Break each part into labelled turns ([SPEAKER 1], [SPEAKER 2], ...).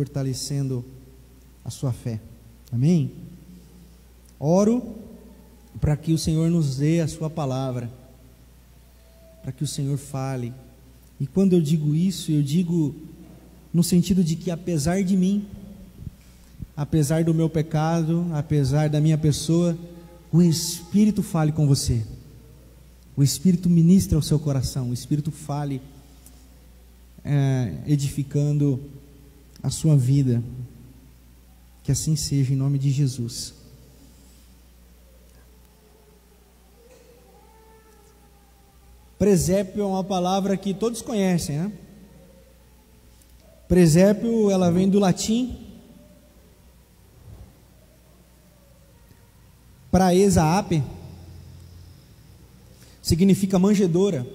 [SPEAKER 1] fortalecendo a sua fé. Amém? Oro para que o Senhor nos dê a sua palavra, para que o Senhor fale. E quando eu digo isso, eu digo no sentido de que apesar de mim, apesar do meu pecado, apesar da minha pessoa, o Espírito fale com você. O Espírito ministra ao seu coração, o Espírito fale, edificando a sua vida. Que assim seja, em nome de Jesus. Presépio é uma palavra que todos conhecem, né? Presépio, ela vem do latim praesa ape, significa manjedoura.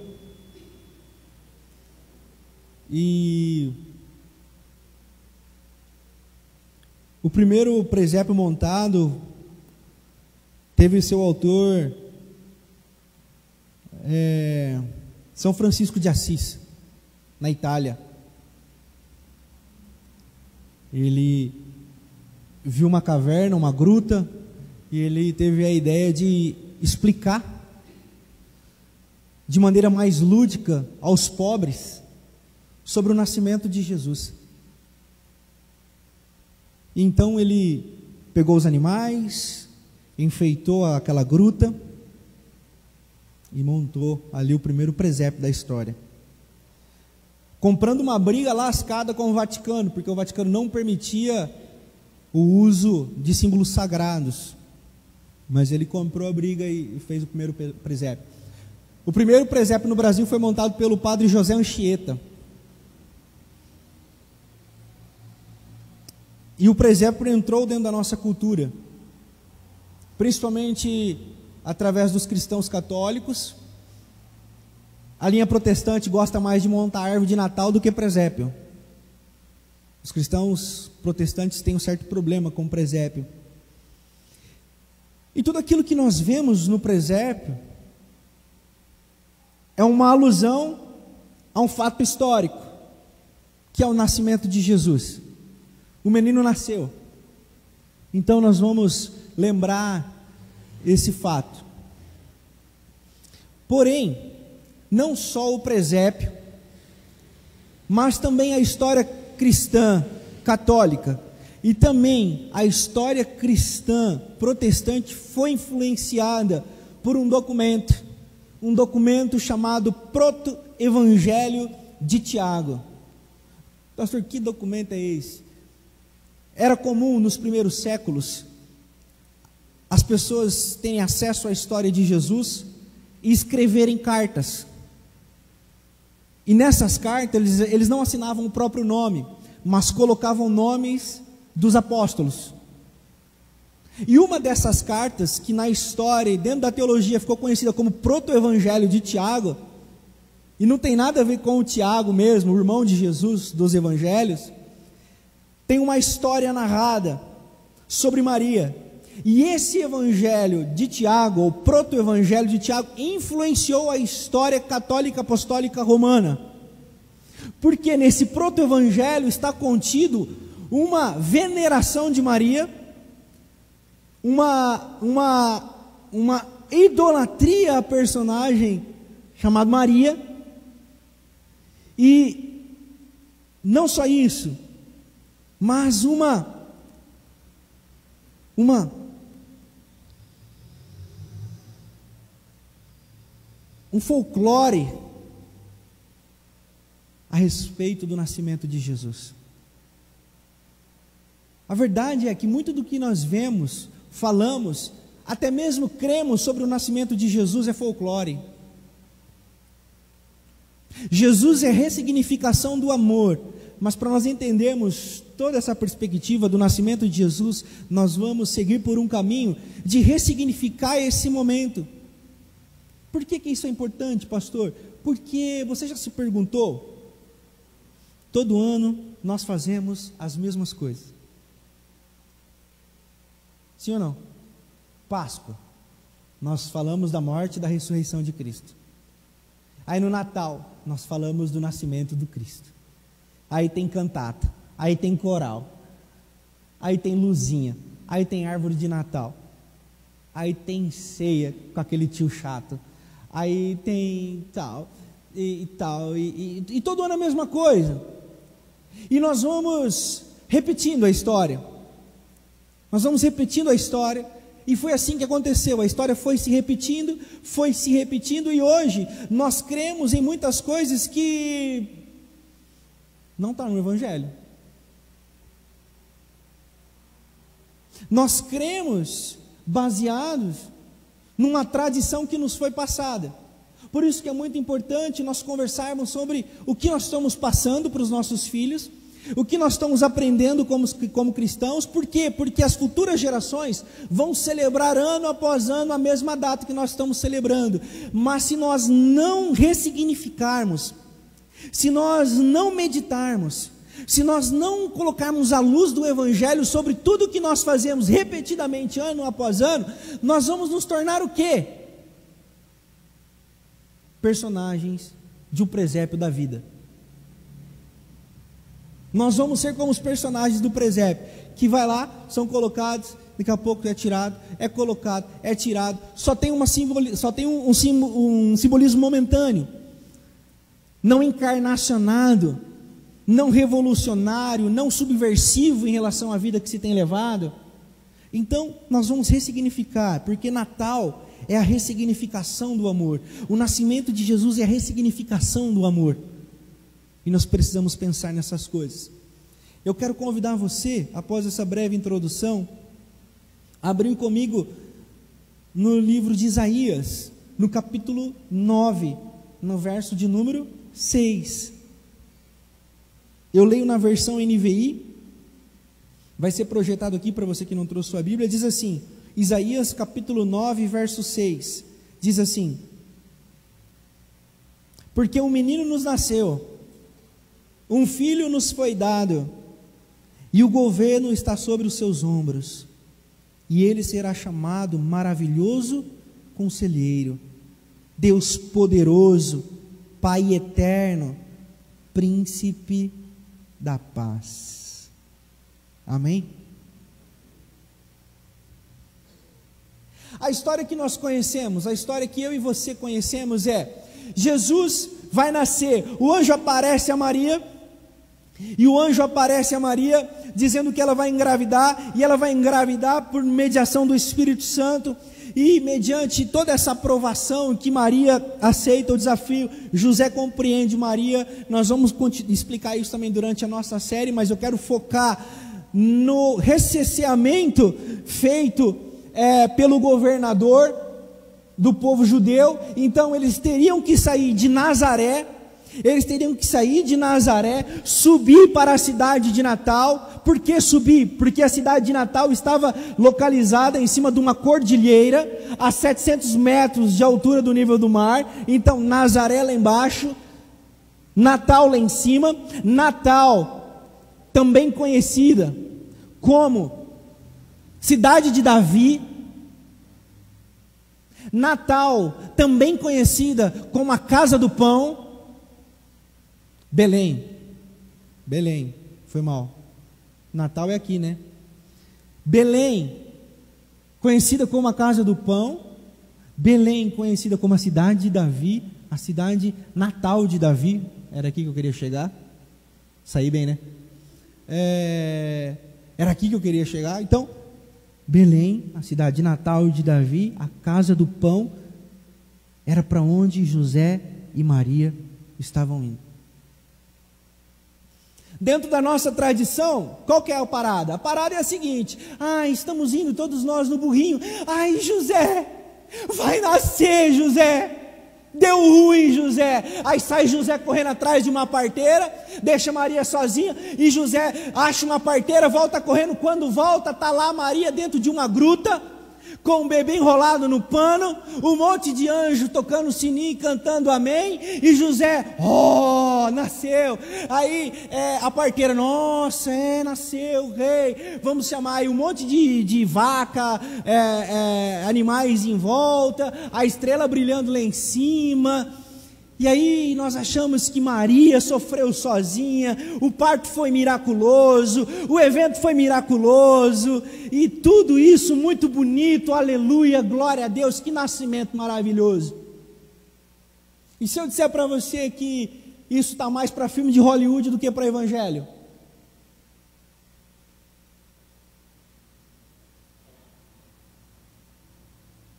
[SPEAKER 1] E o primeiro presépio montado teve seu autor São Francisco de Assis, na Itália. Ele viu uma caverna, uma gruta, e ele teve a ideia de explicar de maneira mais lúdica aos pobres sobre o nascimento de Jesus. Então ele pegou os animais, enfeitou aquela gruta e montou ali o primeiro presépio da história, comprando uma briga lascada com o Vaticano, porque o Vaticano não permitia o uso de símbolos sagrados, mas ele comprou a briga e fez o primeiro presépio. O primeiro presépio no Brasil foi montado pelo padre José Anchieta. E o presépio entrou dentro da nossa cultura, principalmente através dos cristãos católicos. A linha protestante gosta mais de montar árvore de Natal do que presépio. Os cristãos protestantes têm um certo problema com o presépio. E tudo aquilo que nós vemos no presépio é uma alusão a um fato histórico, que é o nascimento de Jesus. O menino nasceu. Então nós vamos lembrar esse fato. Porém, não só o presépio, mas também a história cristã católica e também a história cristã protestante foi influenciada por um documento chamado Proto-Evangelho de Tiago. Pastor, que documento é esse? Era comum nos primeiros séculos as pessoas terem acesso à história de Jesus e escreverem cartas. E nessas cartas eles não assinavam o próprio nome, mas colocavam nomes dos apóstolos. E uma dessas cartas, que na história e dentro da teologia ficou conhecida como Proto-Evangelho de Tiago, e não tem nada a ver com o Tiago mesmo, o irmão de Jesus dos evangelhos, tem uma história narrada sobre Maria. E esse evangelho de Tiago, ou Proto-Evangelho de Tiago, influenciou a história católica apostólica romana. Porque nesse Proto-Evangelho está contido uma veneração de Maria, uma idolatria à personagem chamada Maria, e não só isso, mas um folclore a respeito do nascimento de Jesus. A verdade é que muito do que nós vemos, falamos, até mesmo cremos sobre o nascimento de Jesus é folclore. Jesus é ressignificação do amor, mas para nós entendermos toda essa perspectiva do nascimento de Jesus, nós vamos seguir por um caminho de ressignificar esse momento. Por que isso é importante, pastor? Porque você já se perguntou? Todo ano nós fazemos as mesmas coisas. Sim ou não? Páscoa, nós falamos da morte e da ressurreição de Cristo. Aí no Natal, nós falamos do nascimento do Cristo. Aí tem cantata. aí tem coral, aí tem luzinha, aí tem árvore de Natal, aí tem ceia com aquele tio chato, aí tem tal, e todo ano a mesma coisa, e nós vamos repetindo a história, e foi assim que aconteceu, a história foi se repetindo, e hoje nós cremos em muitas coisas que não estão no Evangelho. Nós cremos baseados numa tradição que nos foi passada. Por isso que é muito importante nós conversarmos sobre o que nós estamos passando para os nossos filhos, o que nós estamos aprendendo como cristãos. Por quê? Porque as futuras gerações vão celebrar ano após ano a mesma data que nós estamos celebrando, mas se nós não ressignificarmos, se nós não meditarmos, se nós não colocarmos a luz do Evangelho sobre tudo que nós fazemos repetidamente ano após ano, nós vamos nos tornar o quê? Personagens de um presépio da vida. Nós vamos ser como os personagens do presépio, que vai lá, são colocados, daqui a pouco é tirado, é colocado, é tirado, só tem um simbolismo momentâneo, não encarnacionado, não revolucionário, não subversivo em relação à vida que se tem levado. Então nós vamos ressignificar, porque Natal é a ressignificação do amor, o nascimento de Jesus é a ressignificação do amor, e nós precisamos pensar nessas coisas. Eu quero convidar você, após essa breve introdução, a abrir comigo no livro de Isaías, no capítulo 9, no verso de número 6. Eu leio na versão NVI, vai ser projetado aqui para você que não trouxe sua Bíblia, diz assim, Isaías capítulo 9, verso 6, diz assim: porque um menino nos nasceu, um filho nos foi dado, e o governo está sobre os seus ombros, e ele será chamado Maravilhoso Conselheiro, Deus Poderoso, Pai Eterno, Príncipe da Paz. Amém? A história que nós conhecemos, a história que eu e você conhecemos é: Jesus vai nascer, o anjo aparece a Maria, e o anjo aparece a Maria dizendo que ela vai engravidar, e ela vai engravidar por mediação do Espírito Santo, e mediante toda essa aprovação que Maria aceita o desafio, José compreende Maria. Nós vamos explicar isso também durante a nossa série, mas eu quero focar no recenseamento feito pelo governador do povo judeu. Então eles teriam que sair de Nazaré, subir para a cidade de Natal. Por que subir? Porque a cidade de Natal estava localizada em cima de uma cordilheira, a 700 metros de altura do nível do mar. Então Nazaré lá embaixo, Natal lá em cima. Natal, também conhecida como cidade de Davi. Natal, também conhecida como a casa do pão. Belém, foi mal, Natal é aqui, né? Belém, conhecida como a casa do pão. Belém, conhecida como a cidade de Davi, a cidade natal de Davi. Era aqui que eu queria chegar, saí bem, né? Era aqui que eu queria chegar. Então, Belém, a cidade natal de Davi, a casa do pão, era para onde José e Maria estavam indo. Dentro da nossa tradição, qual que é a parada? A parada é a seguinte: estamos indo todos nós no burrinho. José, vai nascer, José. Deu ruim, José. Aí sai José correndo atrás de uma parteira, deixa Maria sozinha, e José acha uma parteira, volta correndo. Quando volta, está lá Maria dentro de uma gruta, com o bebê enrolado no pano, um monte de anjo tocando sininho e cantando amém, e José, nasceu. Aí a parteira, nossa, nasceu o rei, vamos chamar. Aí um monte de vaca, animais em volta, a estrela brilhando lá em cima, E aí nós achamos que Maria sofreu sozinha, o parto foi miraculoso, o evento foi miraculoso, e tudo isso muito bonito, aleluia, glória a Deus, que nascimento maravilhoso. E se eu disser para você que isso está mais para filme de Hollywood do que para evangelho?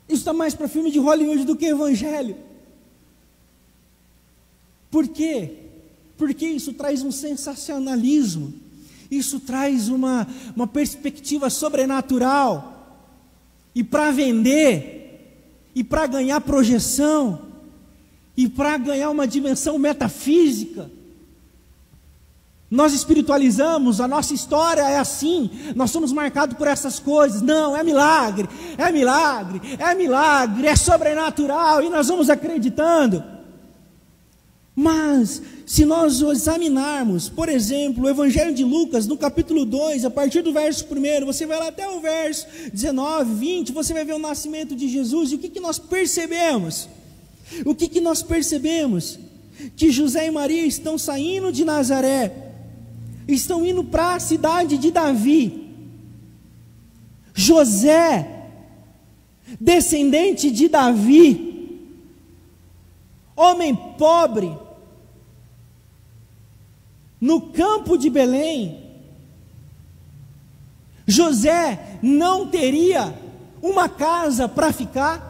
[SPEAKER 1] Isso está mais para filme de Hollywood do que evangelho. Por quê? Porque isso traz um sensacionalismo, isso traz uma perspectiva sobrenatural, e para vender, e para ganhar projeção, e para ganhar uma dimensão metafísica, nós espiritualizamos, a nossa história é assim, nós somos marcados por essas coisas. Não, é milagre, é milagre, é milagre, é sobrenatural, e nós vamos acreditando. Mas, se nós examinarmos, por exemplo, o Evangelho de Lucas, no capítulo 2, a partir do verso 1, você vai lá até o verso 19, 20, você vai ver o nascimento de Jesus, e o que nós percebemos? O que nós percebemos? Que José e Maria estão saindo de Nazaré, estão indo para a cidade de Davi. José, descendente de Davi, homem pobre, no campo de Belém, José não teria uma casa para ficar.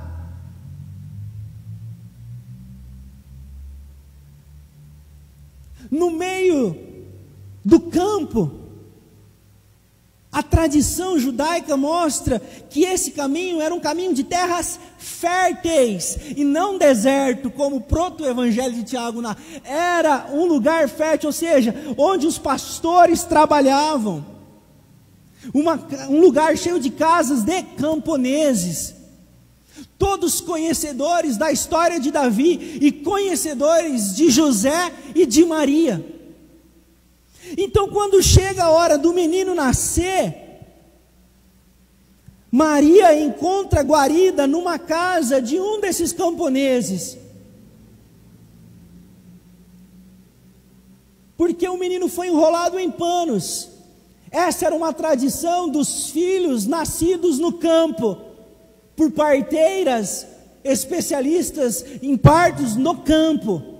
[SPEAKER 1] No meio do campo, a tradição judaica mostra que esse caminho era um caminho de terras férteis e não deserto, como o proto-evangelho de Tiago. Era um lugar fértil, ou seja, onde os pastores trabalhavam, um lugar cheio de casas de camponeses, todos conhecedores da história de Davi e conhecedores de José e de Maria. Então, quando chega a hora do menino nascer, Maria encontra guarida numa casa de um desses camponeses, porque o menino foi enrolado em panos. Essa era uma tradição dos filhos nascidos no campo, por parteiras especialistas em partos no campo.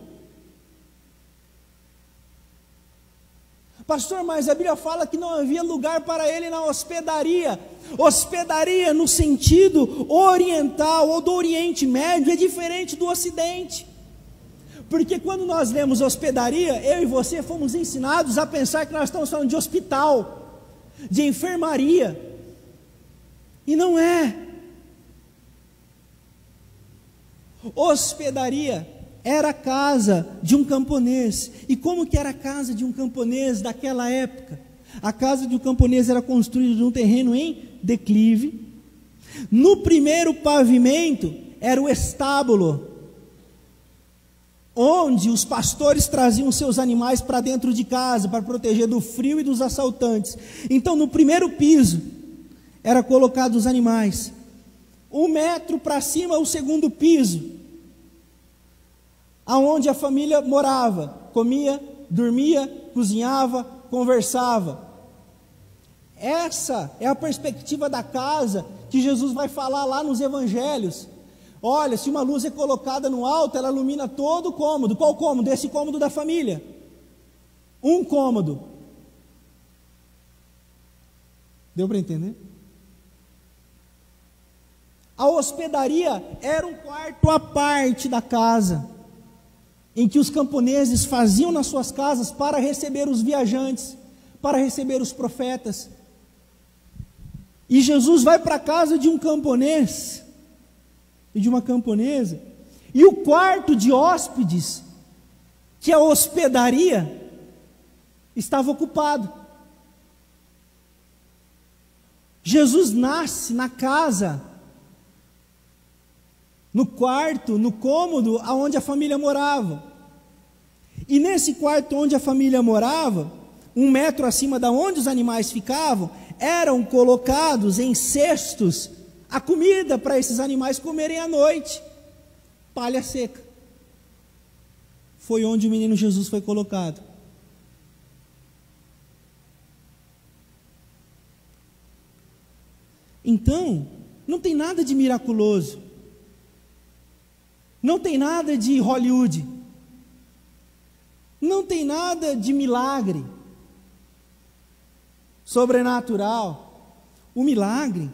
[SPEAKER 1] Pastor, mas a Bíblia fala que não havia lugar para ele na hospedaria. Hospedaria no sentido oriental ou do Oriente Médio é diferente do Ocidente. Porque quando nós lemos hospedaria, eu e você fomos ensinados a pensar que nós estamos falando de hospital, de enfermaria. E não é. Hospedaria era a casa de um camponês. E como que era a casa de um camponês daquela época? A casa de um camponês era construída num terreno em declive. No primeiro pavimento era o estábulo, onde os pastores traziam seus animais para dentro de casa, para proteger do frio e dos assaltantes. Então, no primeiro piso, era colocado os animais. 1 metro para cima, o segundo piso, aonde a família morava, comia, dormia, cozinhava, conversava. Essa é a perspectiva da casa que Jesus vai falar lá nos evangelhos. Olha, se uma luz é colocada no alto, ela ilumina todo o cômodo. Qual cômodo? Esse cômodo da família. Um cômodo. Deu para entender? A hospedaria era um quarto à parte da casa, em que os camponeses faziam nas suas casas para receber os viajantes, para receber os profetas. E Jesus vai para a casa de um camponês e de uma camponesa, e o quarto de hóspedes, que é a hospedaria, estava ocupado. Jesus nasce na casa, no quarto, no cômodo onde a família morava. E nesse quarto onde a família morava, 1 metro acima da onde os animais ficavam, eram colocados em cestos a comida para esses animais comerem à noite, palha seca. foi onde o menino Jesus foi colocado. Então, não tem nada de miraculoso, não tem nada de Hollywood, não tem nada de milagre sobrenatural. O milagre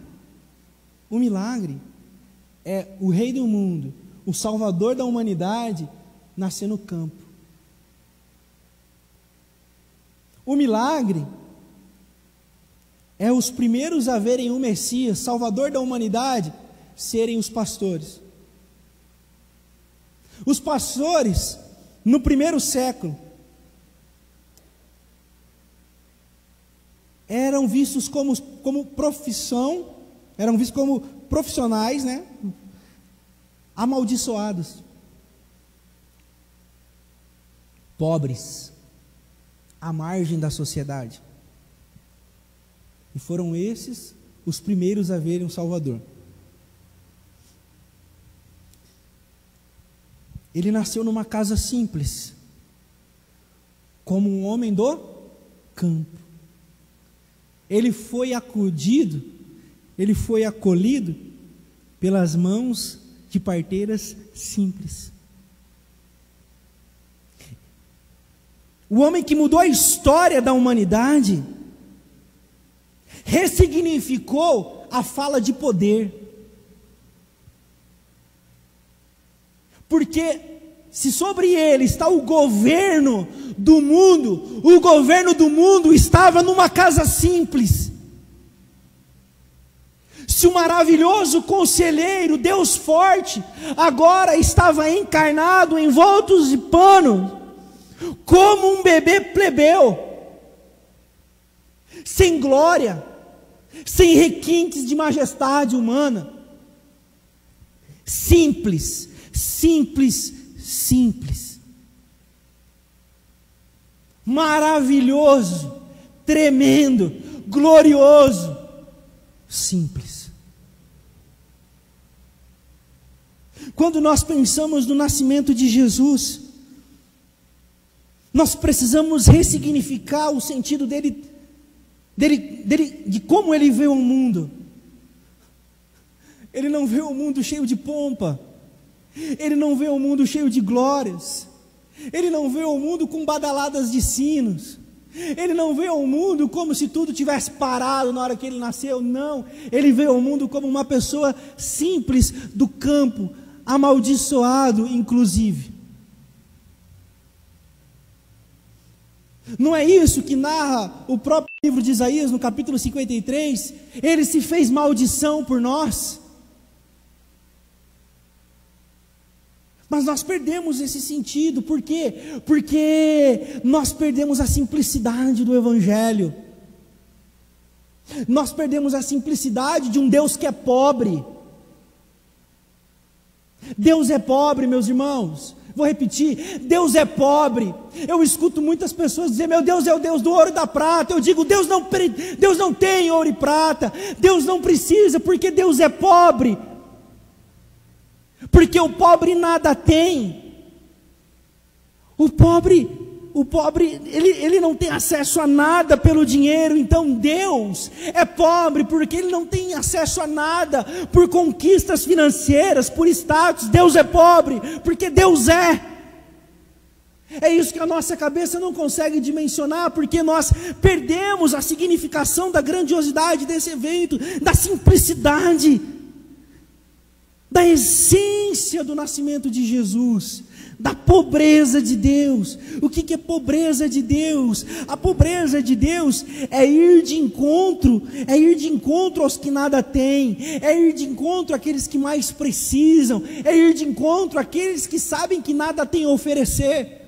[SPEAKER 1] é o Rei do mundo, o Salvador da humanidade, nascer no campo. O milagre é os primeiros a verem o Messias, Salvador da humanidade, serem os pastores. Os pastores, no primeiro século, eram vistos como profissão, eram vistos como profissionais, né? Amaldiçoados, pobres, à margem da sociedade. E foram esses os primeiros a verem o Salvador. Ele nasceu numa casa simples, como um homem do campo. Ele foi acolhido pelas mãos de parteiras simples. O homem que mudou a história da humanidade, ressignificou a fala de poder. Porque se sobre ele está o governo do mundo estava numa casa simples. Se o maravilhoso conselheiro, Deus forte, agora estava encarnado, envolto de pano, como um bebê plebeu, sem glória, sem requintes de majestade humana, simples, maravilhoso, tremendo, glorioso, simples. Quando nós pensamos no nascimento de Jesus, nós precisamos ressignificar o sentido dele, de como ele veio ao mundo. Ele não veio ao mundo cheio de pompa, ele não veio ao mundo cheio de glórias, ele não veio ao mundo com badaladas de sinos, ele não veio ao mundo como se tudo tivesse parado na hora que ele nasceu. Não, ele veio ao mundo como uma pessoa simples do campo, amaldiçoado inclusive. Não é isso que narra o próprio livro de Isaías no capítulo 53? Ele se fez maldição por nós. Mas nós perdemos esse sentido. Por quê? Porque nós perdemos a simplicidade do Evangelho. Nós perdemos a simplicidade de um Deus que é pobre. Deus é pobre, meus irmãos. Vou repetir, Deus é pobre. Eu escuto muitas pessoas dizer: meu Deus é o Deus do ouro e da prata. Eu digo: Deus não tem ouro e prata. Deus não precisa, porque Deus é pobre. Porque o pobre nada tem. O pobre, ele não tem acesso a nada pelo dinheiro. Então Deus é pobre porque ele não tem acesso a nada por conquistas financeiras, por status. Deus é pobre porque Deus é. É isso que a nossa cabeça não consegue dimensionar, porque nós perdemos a significação da grandiosidade desse evento, da simplicidade, da essência do nascimento de Jesus, da pobreza de Deus. O que é pobreza de Deus? A pobreza de Deus é ir de encontro aos que nada têm, é ir de encontro àqueles que mais precisam, é ir de encontro àqueles que sabem que nada têm a oferecer.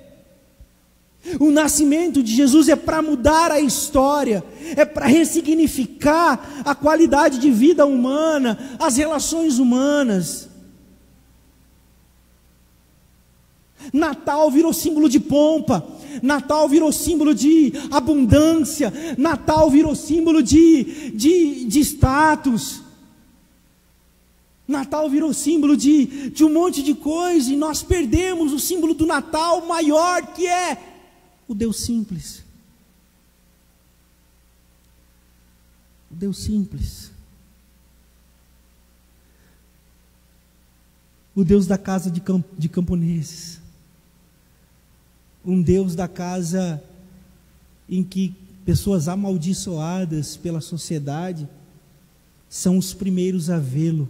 [SPEAKER 1] O nascimento de Jesus é para mudar a história, é para ressignificar a qualidade de vida humana, as relações humanas. Natal virou símbolo de pompa, Natal virou símbolo de abundância, Natal virou símbolo de status. Natal virou símbolo de um monte de coisa, e nós perdemos o símbolo do Natal maior, que é o Deus simples. O Deus simples. O Deus da casa de camponeses. Um Deus da casa em que pessoas amaldiçoadas pela sociedade são os primeiros a vê-lo.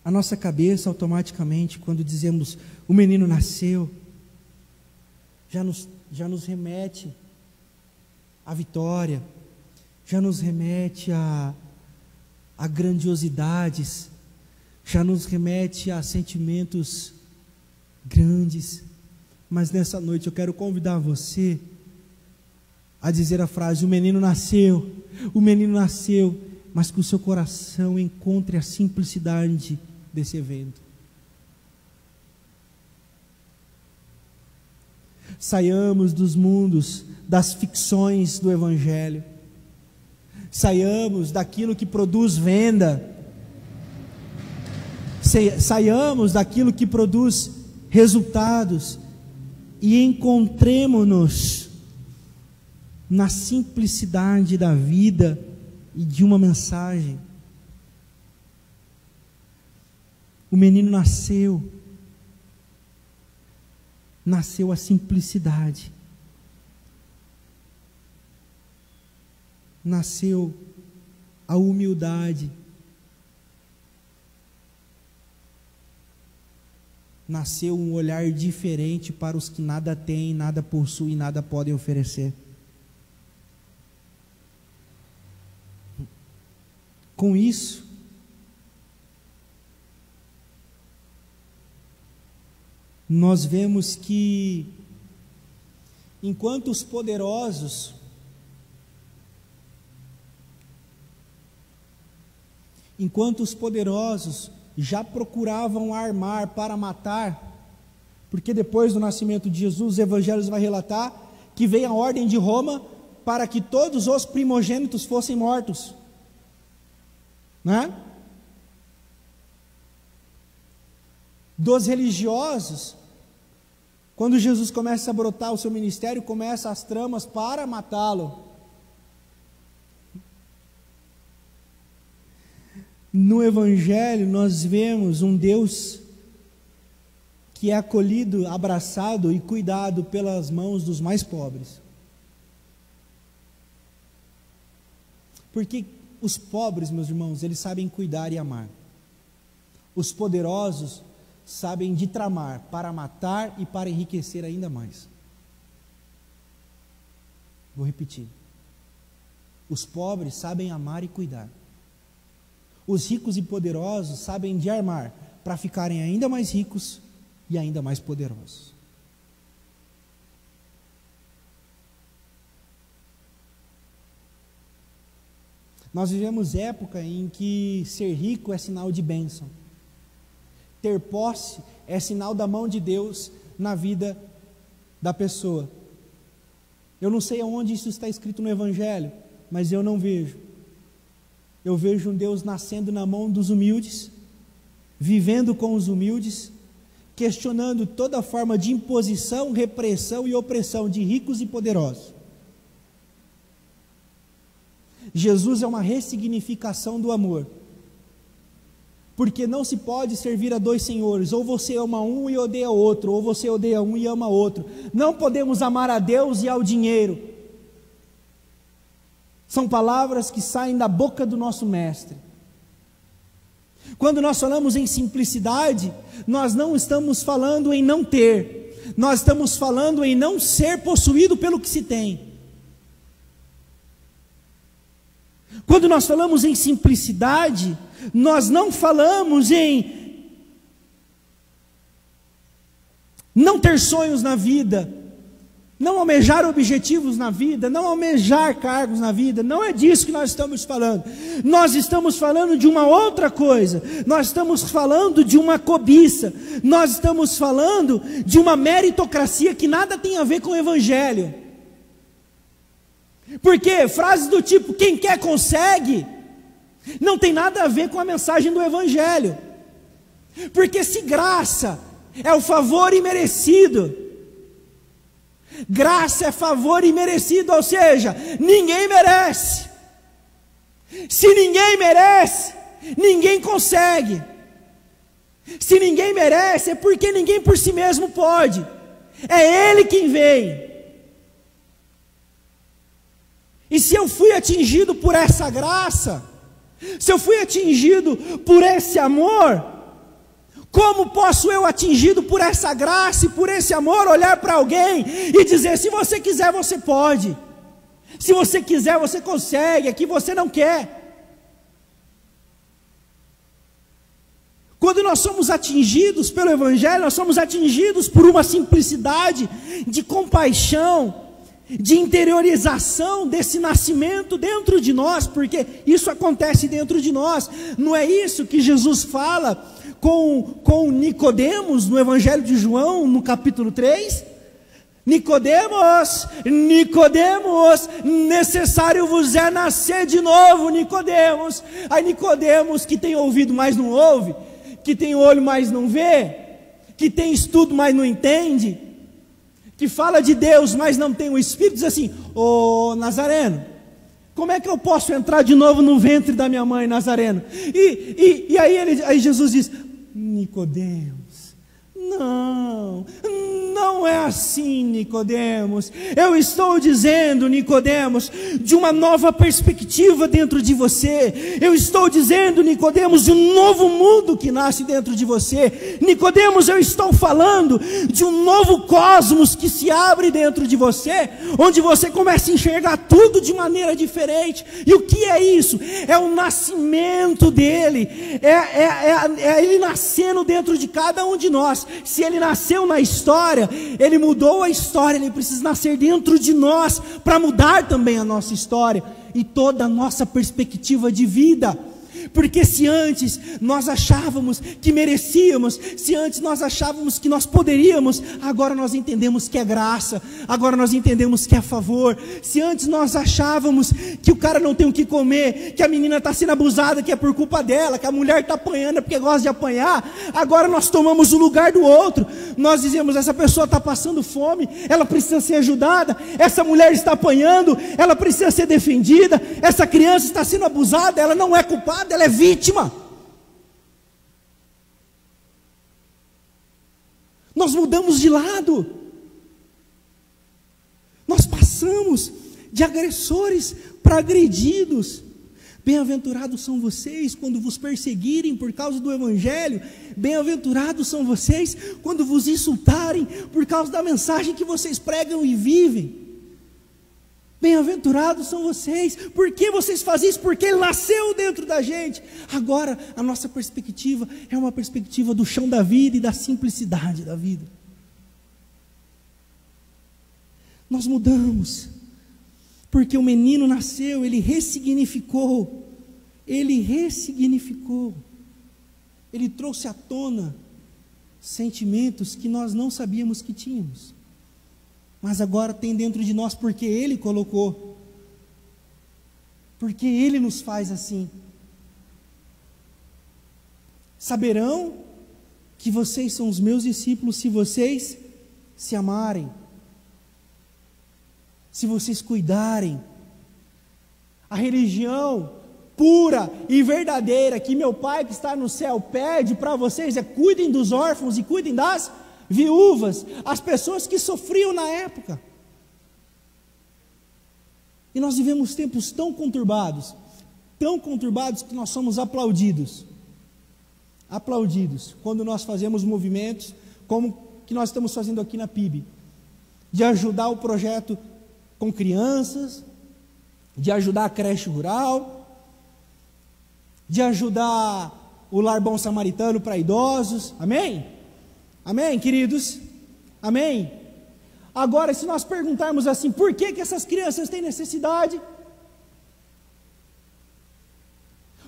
[SPEAKER 1] A nossa cabeça automaticamente, quando dizemos o menino nasceu, já nos remete à vitória, já nos remete a grandiosidades, já nos remete a sentimentos grandes. Mas nessa noite eu quero convidar você a dizer a frase: o menino nasceu, mas que o seu coração encontre a simplicidade desse evento. Saiamos dos mundos, das ficções do Evangelho, saiamos daquilo que produz venda, saiamos daquilo que produz resultados e encontremo-nos na simplicidade da vida e de uma mensagem. O menino nasceu a simplicidade, nasceu a humildade, nasceu um olhar diferente para os que nada têm, nada possuem, nada podem oferecer. Com isso, nós vemos que, enquanto os poderosos já procuravam armar para matar, porque depois do nascimento de Jesus, os evangelhos vai relatar que veio a ordem de Roma para que todos os primogênitos fossem mortos, né? Dos religiosos, quando Jesus começa a brotar o seu ministério, começam as tramas para matá-lo. No Evangelho nós vemos um Deus que é acolhido, abraçado e cuidado pelas mãos dos mais pobres. Porque os pobres, meus irmãos, eles sabem cuidar e amar. Os poderosos sabem de tramar para matar e para enriquecer ainda mais. Vou repetir. Os pobres sabem amar e cuidar. Os ricos e poderosos sabem de armar para ficarem ainda mais ricos e ainda mais poderosos. Nós vivemos época em que ser rico é sinal de bênção. Ter posse é sinal da mão de Deus na vida da pessoa. Eu não sei aonde isso está escrito no Evangelho, mas eu não vejo. Eu vejo um Deus nascendo na mão dos humildes, vivendo com os humildes, questionando toda forma de imposição, repressão e opressão de ricos e poderosos. Jesus é uma ressignificação do amor. Porque não se pode servir a dois senhores, ou você ama um e odeia outro, ou você odeia um e ama outro. Não podemos amar a Deus e ao dinheiro. São palavras que saem da boca do nosso mestre. Quando nós falamos em simplicidade, nós não estamos falando em não ter, nós estamos falando em não ser possuído pelo que se tem. Quando nós falamos em simplicidade, nós não falamos em não ter sonhos na vida, não almejar objetivos na vida, não almejar cargos na vida, não é disso que nós estamos falando. Nós estamos falando de uma outra coisa, nós estamos falando de uma cobiça, nós estamos falando de uma meritocracia que nada tem a ver com o Evangelho. Porque frases do tipo, quem quer consegue, não tem nada a ver com a mensagem do Evangelho. Porque se graça é o favor imerecido, graça é favor imerecido, ou seja, ninguém merece. Se ninguém merece, ninguém consegue. Se ninguém merece, é porque ninguém por si mesmo pode. É Ele quem vem. E se eu fui atingido por essa graça, se eu fui atingido por esse amor, como posso eu, atingido por essa graça e por esse amor, olhar para alguém e dizer, se você quiser você pode, se você quiser você consegue, aqui você não quer. Quando nós somos atingidos pelo Evangelho, nós somos atingidos por uma simplicidade de compaixão, de interiorização desse nascimento dentro de nós, porque isso acontece dentro de nós. Não é isso que Jesus fala com Nicodemos no Evangelho de João, no capítulo 3? Nicodemos, necessário vos é nascer de novo, Nicodemos. Aí Nicodemos, que tem ouvido, mas não ouve, que tem olho, mas não vê, que tem estudo, mas não entende, que fala de Deus, mas não tem o Espírito, diz assim, ô Nazareno, como é que eu posso entrar de novo no ventre da minha mãe, Nazareno? E aí Jesus diz, Nicodemos, não é assim, Nicodemos. Eu estou dizendo, Nicodemos, de uma nova perspectiva dentro de você. Eu estou dizendo, Nicodemos, de um novo mundo que nasce dentro de você. Nicodemos, eu estou falando de um novo cosmos que se abre dentro de você, onde você começa a enxergar tudo de maneira diferente. E o que é isso? É o nascimento dele, é ele nascendo dentro de cada um de nós. Se ele nasceu na história, ele mudou a história, ele precisa nascer dentro de nós para mudar também a nossa história e toda a nossa perspectiva de vida. Porque se antes nós achávamos que merecíamos, se antes nós achávamos que nós poderíamos, agora nós entendemos que é graça, agora nós entendemos que é favor. Se antes nós achávamos que o cara não tem o que comer, que a menina está sendo abusada, que é por culpa dela, que a mulher está apanhando porque gosta de apanhar, agora nós tomamos o lugar do outro. Nós dizemos, essa pessoa está passando fome, ela precisa ser ajudada, essa mulher está apanhando, ela precisa ser defendida, essa criança está sendo abusada, ela não é culpada, ela é vítima. Nós mudamos de lado. Nós passamos de agressores para agredidos. Bem-aventurados são vocês quando vos perseguirem por causa do Evangelho. Bem-aventurados são vocês quando vos insultarem por causa da mensagem que vocês pregam e vivem. Bem-aventurados são vocês. Por que vocês fazem isso? Porque Ele nasceu dentro da gente. Agora a nossa perspectiva é uma perspectiva do chão da vida e da simplicidade da vida. Nós mudamos, porque o menino nasceu, ele ressignificou, ele trouxe à tona sentimentos que nós não sabíamos que tínhamos, mas agora tem dentro de nós, porque Ele colocou, porque Ele nos faz assim. Saberão que vocês são os meus discípulos se vocês se amarem, se vocês cuidarem. A religião pura e verdadeira que meu Pai que está no céu pede para vocês é: cuidem dos órfãos e cuidem das viúvas, as pessoas que sofriam na época. E nós vivemos tempos tão conturbados que nós somos aplaudidos quando nós fazemos movimentos como que nós estamos fazendo aqui na PIB, de ajudar o projeto com crianças, de ajudar a creche rural, de ajudar o lar bom samaritano para idosos. Amém? Amém, queridos? Amém? Agora, se nós perguntarmos assim, por que que essas crianças têm necessidade?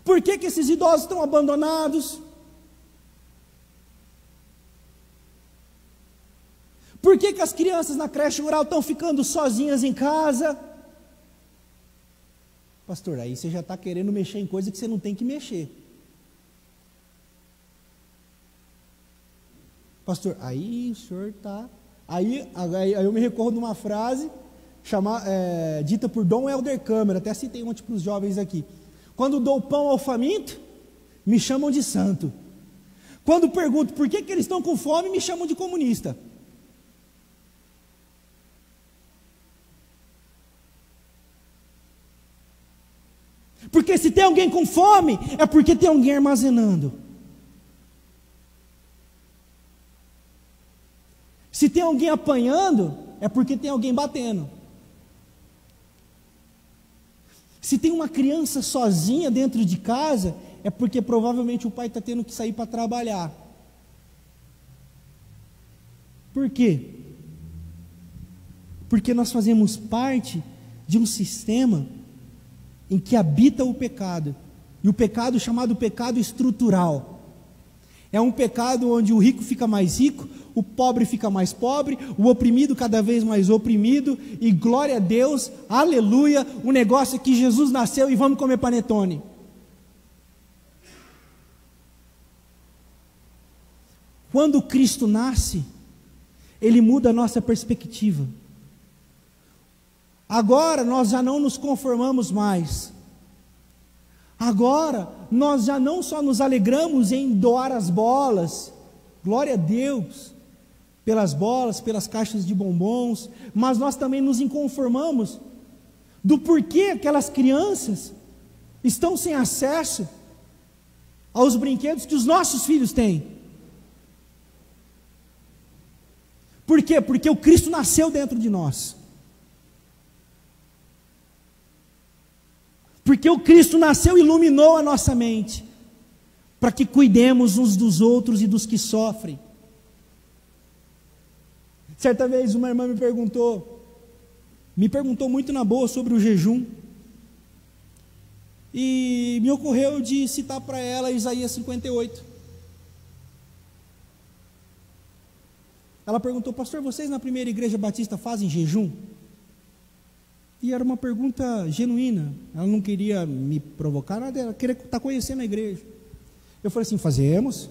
[SPEAKER 1] Por que que esses idosos estão abandonados? Por que que as crianças na creche rural estão ficando sozinhas em casa? Pastor, aí você já está querendo mexer em coisa que você não tem que mexer. Pastor, aí o senhor está... Aí eu me recordo de uma frase dita por Dom Helder Câmara, até citei ontem para os jovens aqui. Quando dou pão ao faminto, me chamam de santo. Quando pergunto por que que eles estão com fome, me chamam de comunista. Porque se tem alguém com fome, é porque tem alguém armazenando. Se tem alguém apanhando, é porque tem alguém batendo. Se tem uma criança sozinha dentro de casa, é porque provavelmente o pai está tendo que sair para trabalhar. Por quê? Porque nós fazemos parte de um sistema em que habita o pecado, e o pecado chamado pecado estrutural. É um pecado onde o rico fica mais rico, o pobre fica mais pobre, o oprimido cada vez mais oprimido, e glória a Deus, aleluia, o negócio é que Jesus nasceu e vamos comer panetone. Quando Cristo nasce, Ele muda a nossa perspectiva. Agora nós já não nos conformamos mais. Agora nós já não só nos alegramos em doar as bolas, glória a Deus, pelas bolas, pelas caixas de bombons, mas nós também nos inconformamos do porquê aquelas crianças estão sem acesso aos brinquedos que os nossos filhos têm. Por quê? Porque o Cristo nasceu dentro de nós. Porque o Cristo nasceu e iluminou a nossa mente, para que cuidemos uns dos outros e dos que sofrem. Certa vez uma irmã me perguntou muito na boa sobre o jejum, e me ocorreu de citar para ela Isaías 58. Ela perguntou: pastor, vocês na primeira igreja batista fazem jejum? E era uma pergunta genuína, ela não queria me provocar nada, ela queria estar conhecendo a igreja. Eu falei assim: fazemos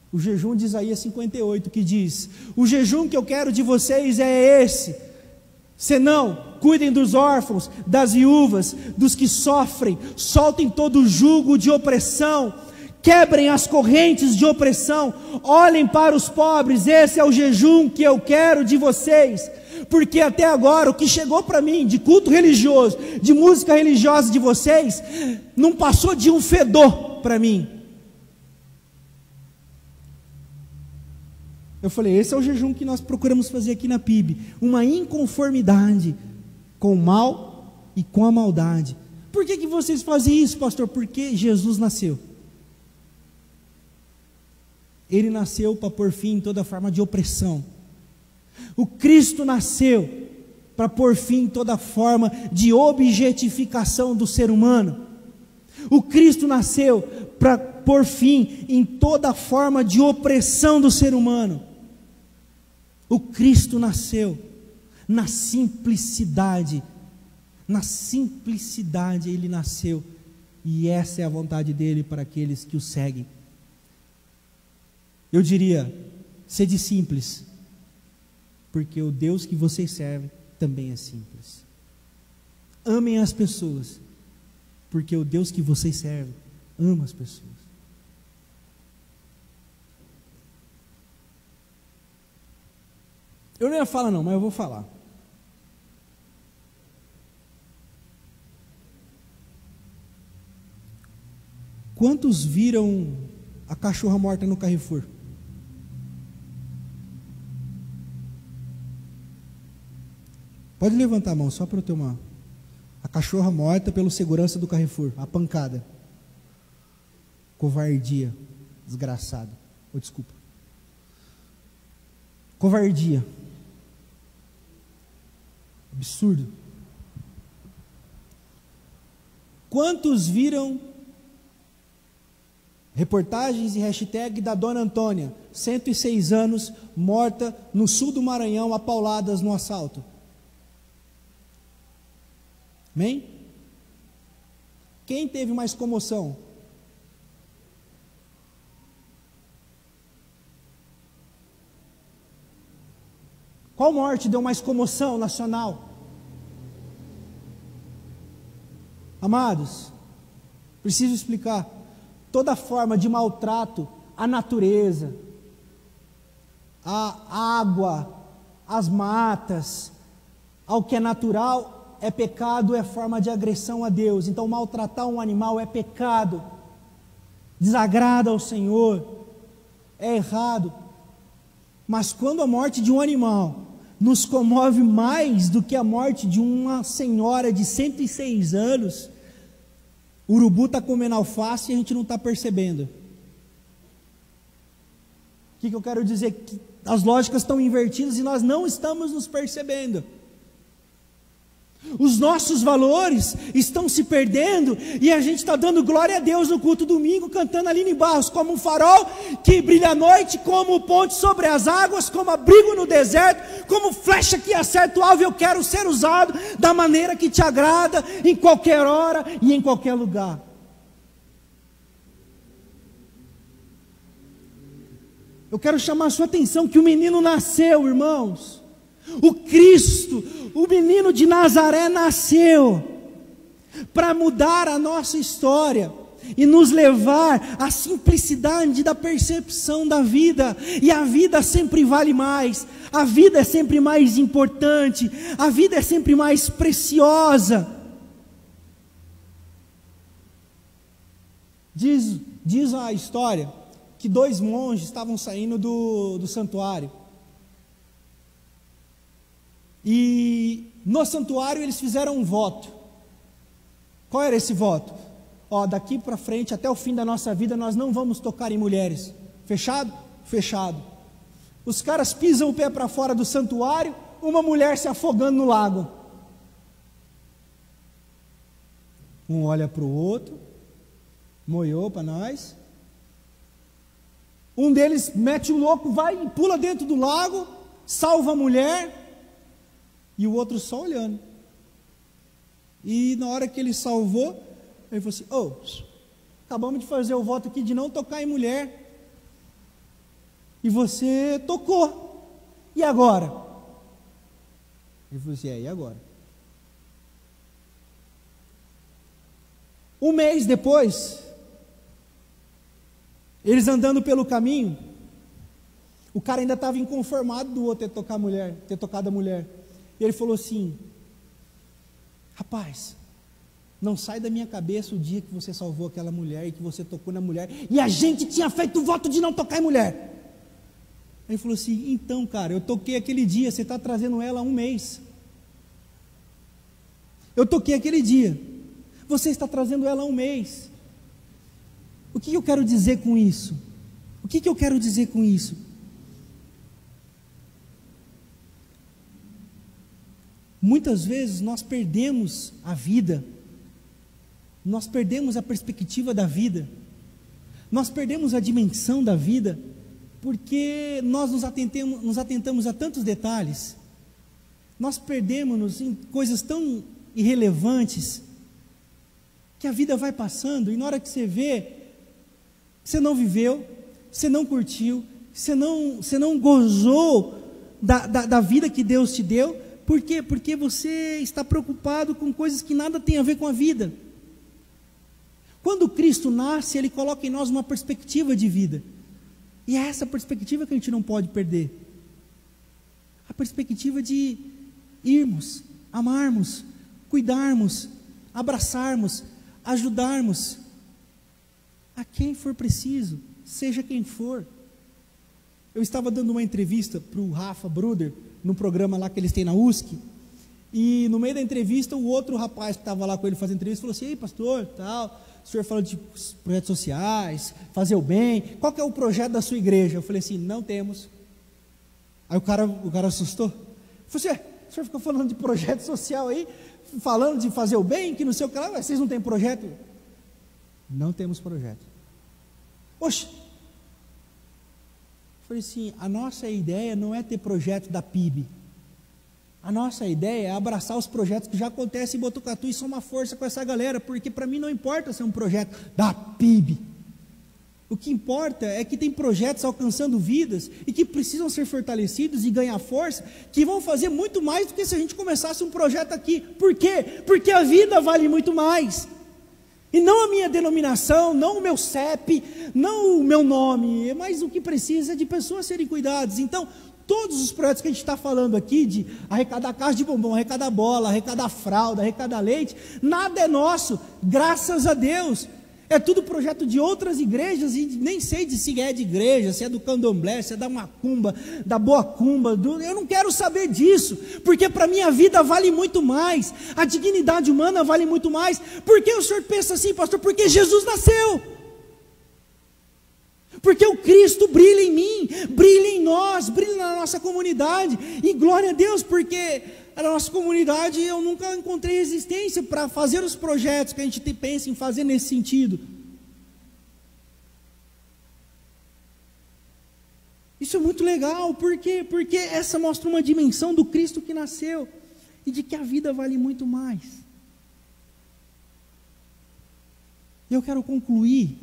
[SPEAKER 1] o jejum de Isaías 58, que diz: o jejum que eu quero de vocês é esse, senão cuidem dos órfãos, das viúvas, dos que sofrem, soltem todo o jugo de opressão, quebrem as correntes de opressão, olhem para os pobres. Esse é o jejum que eu quero de vocês. Porque até agora o que chegou para mim de culto religioso, de música religiosa de vocês, não passou de um fedor para mim. Eu falei: esse é o jejum que nós procuramos fazer aqui na PIB, uma inconformidade com o mal e com a maldade. Por que vocês fazem isso, pastor? Porque Jesus nasceu. Ele nasceu para pôr fim em toda forma de opressão. O Cristo nasceu para pôr fim em toda forma de objetificação do ser humano. O Cristo nasceu para pôr fim em toda forma de opressão do ser humano. O Cristo nasceu na simplicidade. Na simplicidade Ele nasceu, e essa é a vontade dEle para aqueles que o seguem. Eu diria: sede simples, porque o Deus que vocês servem também é simples. Amem as pessoas, porque o Deus que vocês servem ama as pessoas. Eu não ia falar não, mas eu vou falar. Quantos viram a cachorra morta no Carrefour? Pode levantar a mão, só para eu ter uma... A cachorra morta pelo segurança do Carrefour, a pancada. Covardia, desgraçado. Desculpa. Covardia. Absurdo. Quantos viram reportagens e hashtag da Dona Antônia, 106 anos, morta no sul do Maranhão, a pauladas no assalto? Amém? Quem teve mais comoção? Qual morte deu mais comoção nacional? Amados, preciso explicar. Toda forma de maltrato à natureza, à água, às matas, ao que é natural, é pecado, é forma de agressão a Deus. Então maltratar um animal é pecado, desagrada ao Senhor, é errado. Mas quando a morte de um animal nos comove mais do que a morte de uma senhora de 106 anos, o urubu está comendo alface e a gente não está percebendo. O que eu quero dizer? Que as lógicas estão invertidas e nós não estamos nos percebendo. Os nossos valores estão se perdendo e a gente está dando glória a Deus no culto domingo, cantando Aline Barros, como um farol que brilha à noite, como ponte sobre as águas, como abrigo no deserto, como flecha que acerta o alvo. Eu quero ser usado da maneira que te agrada, em qualquer hora e em qualquer lugar. Eu quero chamar a sua atenção que o menino nasceu, irmãos. O Cristo, o menino de Nazaré nasceu para mudar a nossa história e nos levar à simplicidade da percepção da vida. E a vida sempre vale mais, a vida é sempre mais importante, a vida é sempre mais preciosa. Diz a história que 2 monges estavam saindo do santuário. E no santuário eles fizeram um voto. Qual era esse voto? Daqui para frente, até o fim da nossa vida, nós não vamos tocar em mulheres. Fechado? Fechado. Os caras pisam o pé para fora do santuário, uma mulher se afogando no lago. Um olha para o outro, moiou para nós. Um deles mete o louco, vai e pula dentro do lago, salva a mulher. E o outro só olhando. E na hora que ele salvou, ele falou assim: acabamos de fazer o voto aqui de não tocar em mulher. E você tocou. E agora? Ele falou assim: e agora? Um mês depois, eles andando pelo caminho, o cara ainda estava inconformado do outro ter tocado a mulher. E ele falou assim: rapaz, não sai da minha cabeça o dia que você salvou aquela mulher e que você tocou na mulher, e a gente tinha feito o voto de não tocar em mulher. Ele falou assim: então, cara, eu toquei aquele dia, você está trazendo ela há um mês. Eu toquei aquele dia, você está trazendo ela há um mês. O que eu quero dizer com isso? O que eu quero dizer com isso? Muitas vezes nós perdemos a vida, nós perdemos a perspectiva da vida, nós perdemos a dimensão da vida, porque nós nos atentamos a tantos detalhes, nós perdemos-nos em coisas tão irrelevantes, que a vida vai passando, e na hora que você vê, você não viveu, você não curtiu, você não gozou da vida que Deus te deu. Por quê? Porque você está preocupado com coisas que nada tem a ver com a vida. Quando Cristo nasce, Ele coloca em nós uma perspectiva de vida. E é essa perspectiva que a gente não pode perder. A perspectiva de irmos, amarmos, cuidarmos, abraçarmos, ajudarmos a quem for preciso, seja quem for. Eu estava dando uma entrevista para o Rafa Bruder, no programa lá que eles têm na USC, e no meio da entrevista, o outro rapaz que estava lá com ele fazendo entrevista, falou assim: ei pastor, tal, o senhor falou de projetos sociais, fazer o bem, qual que é o projeto da sua igreja? Eu falei assim: não temos. Aí o cara assustou, falou assim: O senhor fica falando de projeto social aí, falando de fazer o bem, que não sei o que lá, vocês não têm projeto? Não temos projeto. Oxe, eu falei assim, a nossa ideia não é ter projeto da PIB, a nossa ideia é abraçar os projetos que já acontecem em Botucatu e somar força com essa galera, porque para mim não importa ser um projeto da PIB, o que importa é que tem projetos alcançando vidas e que precisam ser fortalecidos e ganhar força, que vão fazer muito mais do que se a gente começasse um projeto aqui. Por quê? Porque a vida vale muito mais. E não a minha denominação, não o meu CEP, não o meu nome, mas o que precisa é de pessoas serem cuidadas. Então, todos os projetos que a gente está falando aqui, de arrecadar caixa de bombom, arrecadar bola, arrecadar fralda, arrecadar leite, nada é nosso, graças a Deus. É tudo projeto de outras igrejas, e nem sei se é de igreja, se é do candomblé, se é da macumba, da boa cumba, eu não quero saber disso, porque para mim a vida vale muito mais, a dignidade humana vale muito mais. Por que o senhor pensa assim, pastor? Porque Jesus nasceu, porque o Cristo brilha em mim, brilha em nós, brilha na nossa comunidade, e glória a Deus, porque a nossa comunidade, eu nunca encontrei existência para fazer os projetos que a gente pensa em fazer nesse sentido. Isso é muito legal, por quê? Porque essa mostra uma dimensão do Cristo que nasceu, e de que a vida vale muito mais. Eu quero concluir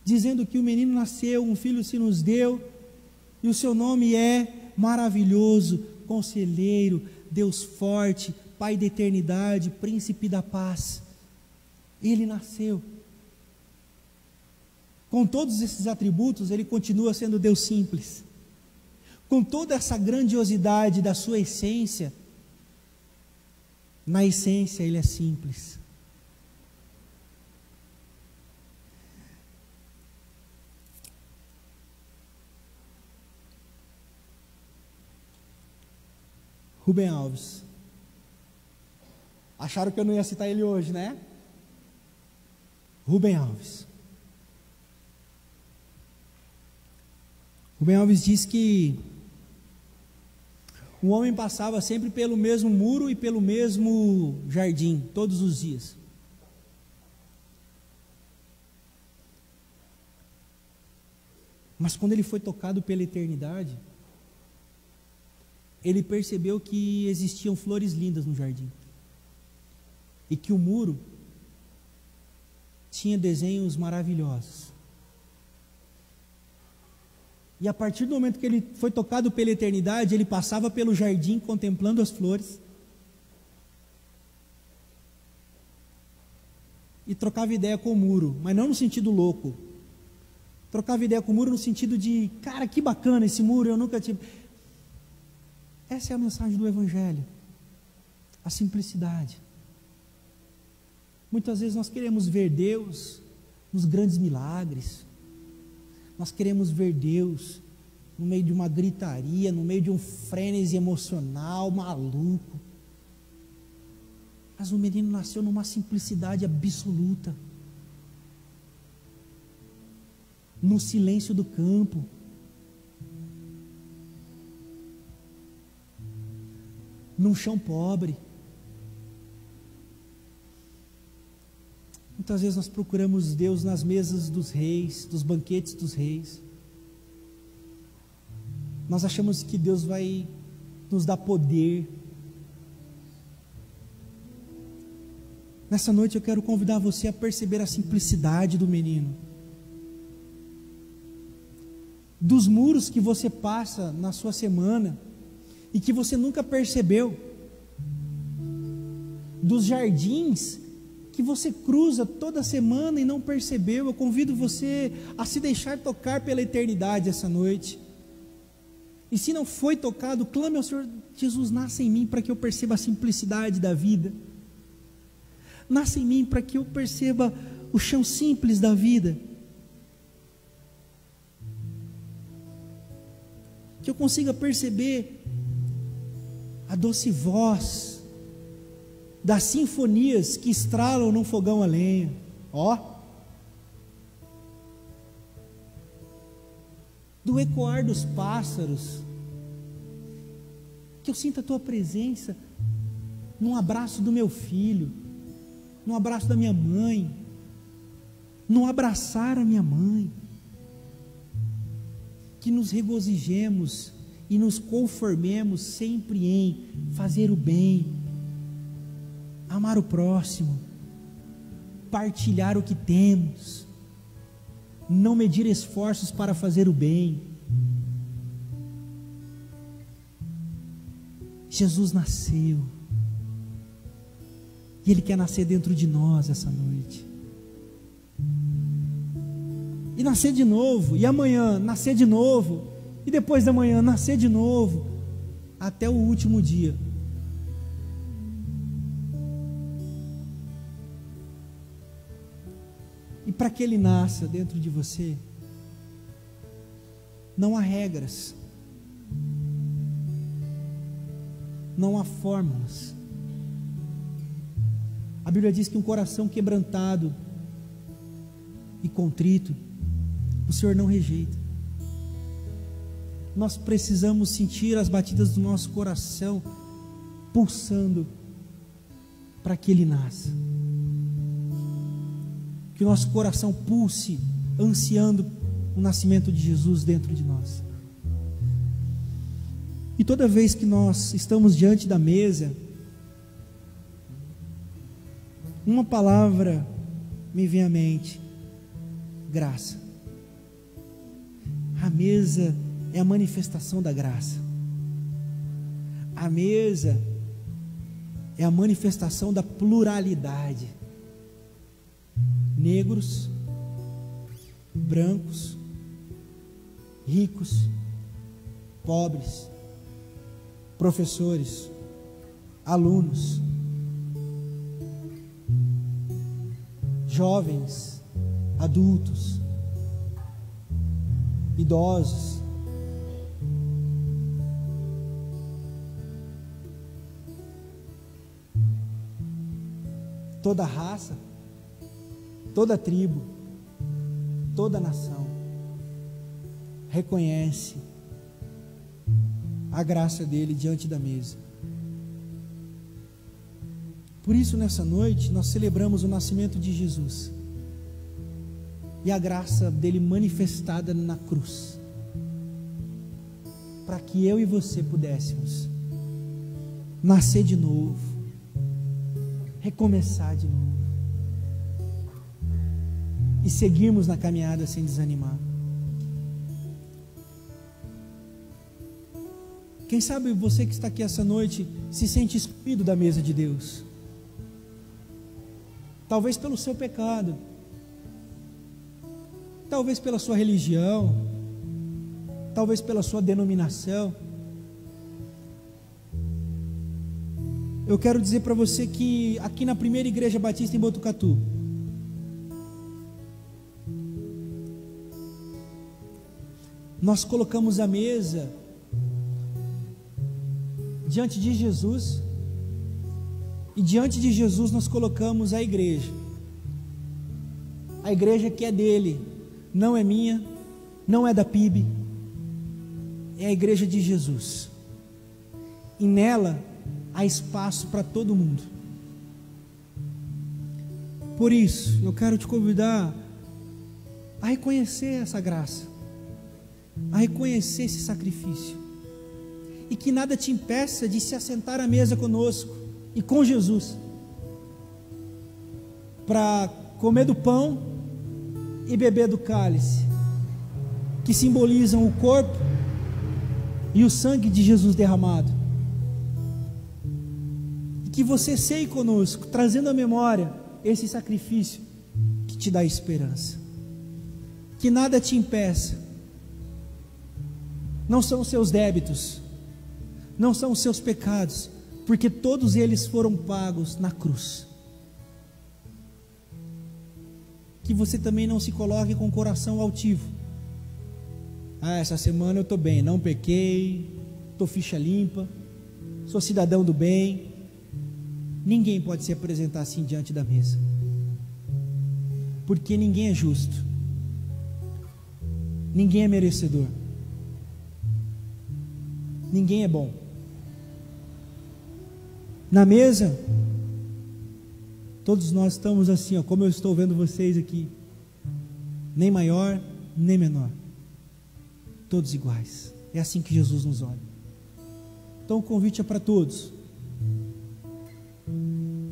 [SPEAKER 1] dizendo que o menino nasceu, um filho se nos deu, e o seu nome é maravilhoso, conselheiro, Deus forte, Pai da eternidade, príncipe da paz. Ele nasceu. Com todos esses atributos, ele continua sendo Deus simples. Com toda essa grandiosidade da sua essência, na essência ele é simples. Rubem Alves. Acharam que eu não ia citar ele hoje, né? Rubem Alves. Rubem Alves diz que o homem passava sempre pelo mesmo muro e pelo mesmo jardim, todos os dias. Mas quando ele foi tocado pela eternidade, ele percebeu que existiam flores lindas no jardim, e que o muro tinha desenhos maravilhosos. E a partir do momento que ele foi tocado pela eternidade, ele passava pelo jardim contemplando as flores, e trocava ideia com o muro, mas não no sentido louco, trocava ideia com o muro no sentido de, cara, que bacana esse muro, eu nunca tive. Essa é a mensagem do Evangelho, a simplicidade. Muitas vezes nós queremos ver Deus nos grandes milagres, nós queremos ver Deus no meio de uma gritaria, no meio de um frenesi emocional maluco, mas o menino nasceu numa simplicidade absoluta, no silêncio do campo, num chão pobre. Muitas vezes nós procuramos Deus nas mesas dos reis, dos banquetes dos reis. Nós achamos que Deus vai nos dar poder. Nessa noite eu quero convidar você a perceber a simplicidade do menino, dos muros que você passa na sua semana e que você nunca percebeu, dos jardins que você cruza toda semana e não percebeu. Eu convido você a se deixar tocar pela eternidade essa noite, e se não foi tocado, clame ao Senhor: Jesus, nasce em mim para que eu perceba a simplicidade da vida, nasce em mim para que eu perceba o chão simples da vida, que eu consiga perceber a doce voz das sinfonias que estralam num fogão a lenha, do ecoar dos pássaros, Que eu sinta a tua presença num abraço do meu filho, num abraço da minha mãe, num abraçar a minha mãe. Que nos regozijemos e nos conformemos sempre em fazer o bem, amar o próximo, partilhar o que temos, não medir esforços para fazer o bem. Jesus nasceu, e Ele quer nascer dentro de nós essa noite, e nascer de novo, e amanhã nascer de novo, e depois da manhã nascer de novo, até o último dia. E para que Ele nasça dentro de você, não há regras, não há fórmulas. A Bíblia diz que um coração quebrantado e contrito, o Senhor não rejeita. Nós precisamos sentir as batidas do nosso coração pulsando para que Ele nasça. Que o nosso coração pulse ansiando o nascimento de Jesus dentro de nós. E toda vez que nós estamos diante da mesa, uma palavra me vem à mente: graça. A mesa é a manifestação da graça. A mesa é a manifestação da pluralidade. Negros, brancos, ricos, pobres, professores, alunos, jovens, adultos, idosos. Toda raça, toda tribo, toda nação reconhece a graça dele diante da mesa. Por isso, nessa noite, nós celebramos o nascimento de Jesus e a graça dele manifestada na cruz, para que eu e você pudéssemos nascer de novo, recomeçar de novo e seguirmos na caminhada sem desanimar. Quem sabe você que está aqui essa noite se sente excluído da mesa de Deus, talvez pelo seu pecado, talvez pela sua religião, talvez pela sua denominação. Eu quero dizer para você que aqui na primeira igreja batista em Botucatu, nós colocamos a mesa diante de Jesus, e diante de Jesus nós colocamos a igreja que é dele, não é minha, não é da PIB, é a igreja de Jesus, e nela há espaço para todo mundo. Por isso eu quero te convidar a reconhecer essa graça, a reconhecer esse sacrifício, e que nada te impeça de se assentar à mesa conosco e com Jesus, para comer do pão e beber do cálice, que simbolizam o corpo e o sangue de Jesus derramado. E que você ceie conosco, trazendo à memória esse sacrifício que te dá esperança. Que nada te impeça. Não são os seus débitos, não são os seus pecados, porque todos eles foram pagos na cruz. Que você também não se coloque com o coração altivo. Essa semana eu estou bem, não pequei, estou ficha limpa, sou cidadão do bem. Ninguém pode se apresentar assim diante da mesa, porque ninguém é justo, ninguém é merecedor, ninguém é bom. Na mesa, todos nós estamos assim, ó, como eu estou vendo vocês aqui, nem maior, nem menor, todos iguais. É assim que Jesus nos olha. Então o convite é para todos,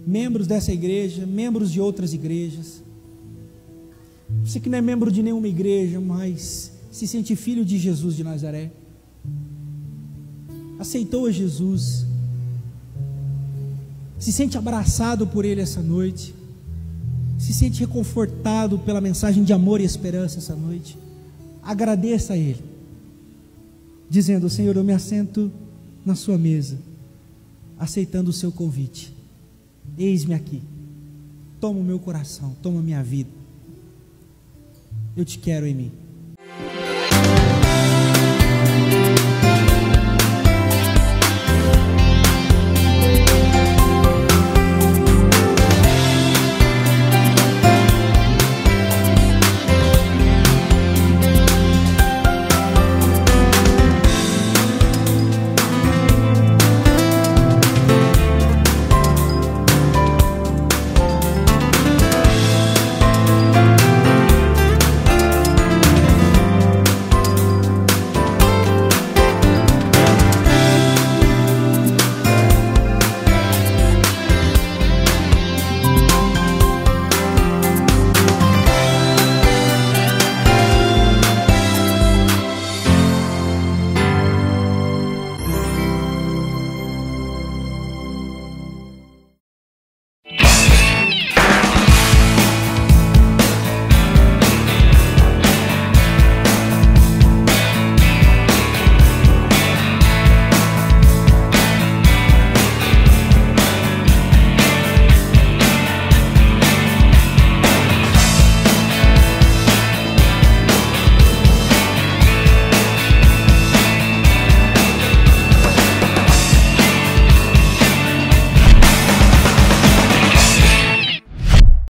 [SPEAKER 1] membros dessa igreja, membros de outras igrejas. Você que não é membro de nenhuma igreja, mas se sente filho de Jesus de Nazaré, aceitou a Jesus, se sente abraçado por Ele essa noite, se sente reconfortado pela mensagem de amor e esperança essa noite, agradeça a Ele, dizendo: Senhor, eu me assento na sua mesa, aceitando o seu convite. Eis-me aqui, toma o meu coração, toma a minha vida, eu te quero em mim.